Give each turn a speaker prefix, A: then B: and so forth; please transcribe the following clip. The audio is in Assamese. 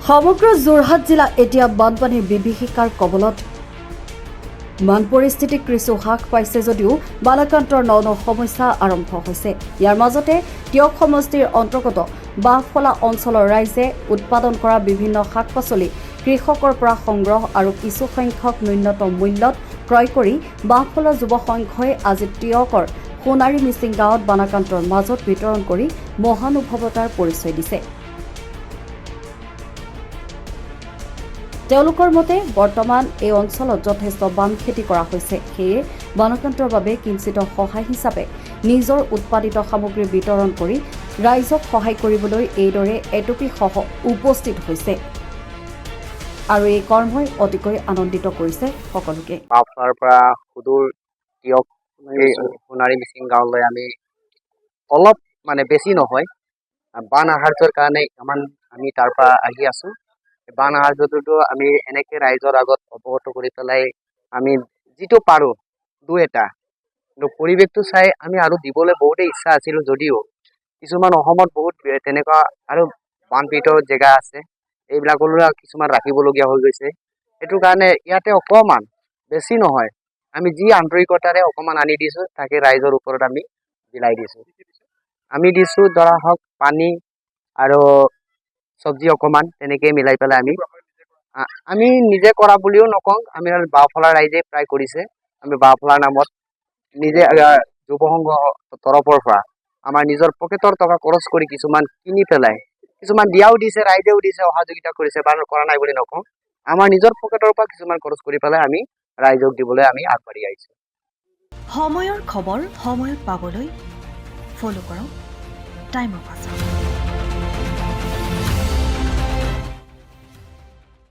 A: সমগ্ৰ যোৰহাট জিলা এতিয়া বানপানীৰ বিভীষিকাৰ কবলত। বান পৰিস্থিতি কিছু হ্ৰাস পাইছে যদিও বালাকান্তৰ ন সমস্যা আৰম্ভ হৈছে। ইয়াৰ মাজতে টিয়ক সমষ্টিৰ অন্তৰ্গত বাঁহফলা অঞ্চলৰ ৰাইজে উৎপাদন কৰা বিভিন্ন শাক পাচলি কৃষকৰ পৰা সংগ্ৰহ আৰু কিছু সংখ্যক ন্যূনতম মূল্যত ক্ৰয় কৰি বাঁহফলা যুৱ সংঘই আজি টিয়কৰ সোণাৰী মিচিং গাঁৱত বালাকান্তৰ মাজত বিতৰণ কৰি মহানুভৱতাৰ পৰিচয় দিছে। তেওঁলোকৰ মতে বৰ্তমান এই অঞ্চলত যথেষ্ট বাম খেতি কৰা হৈছে, সেয়ে বালাকান্তৰ বাবে কিঞ্চিত সহায় হিচাপে নিজৰ উৎপাদিত সামগ্ৰী বিতৰণ কৰি ৰাইজক সহায় কৰিবলৈ এইদৰে এটুপিসহ উপস্থিত হৈছে আৰু এই কৰ্মই অতিকৈ আনন্দিত কৰিছে সকলোকে।
B: বাঁহফলাৰ পৰা সুদূৰ টিয়ক সোণাৰী মিচিং গাঁৱলৈ আমি অলপ বেছি নহয় বান আহাৰ্যৰ কাৰণে আমি তাৰ পৰা আহি আছো। বান আহাৰ্যটো আমি এনেকে ৰাইজৰ আগত অৱগত কৰি পেলাই আমি যিটো পাৰো দুই এটা পৰিৱেশটো চাই আমি আৰু দিবলৈ বহুতেই ইচ্ছা আছিল, যদিও কিছুমান অসমত বহুত তেনেকুৱা আৰু বানপীড়িত জেগা আছে, এইবিলাকলৈ কিছুমান ৰাখিবলগীয়া হৈ গৈছে। সেইটো কাৰণে ইয়াতে অকমান বেছি নহয় আমি যি আন্তৰিকতাৰে অকমান আনি দিছো তাকে ৰাইজৰ ওপৰত আমি বিলাই দিছো। আমি দিছো ধৰা হওক পানী আৰু চব্জি অকমান তেনেকে মিলাই পেলাই আমি নিজে কৰা বুলিও নকওঁ, আমি বাঁহফলাৰ ৰাইজে প্ৰায় কৰিছে। আমি বাঁহফলাৰ নামত নিজে যুৱ সংঘ তৰফৰ পৰা আমাৰ নিজৰ পকেটৰ টকা খৰচ কৰি কিছুমান কিনি পেলাই কিছুমান দিয়াও দিছে, ৰাইজেও দিছে, সহযোগিতা কৰিছে, কৰা নাই বুলি নকওঁ। আমাৰ নিজৰ পকেটৰ পৰা কিছুমান খৰচ কৰি পেলাই আমি ৰাইজক দিবলৈ আমি আগবাঢ়ি আহিছো।
C: সময়ৰ খবৰ সময়ত পাবলৈ ফলো কৰক টাইম অফ আছাম।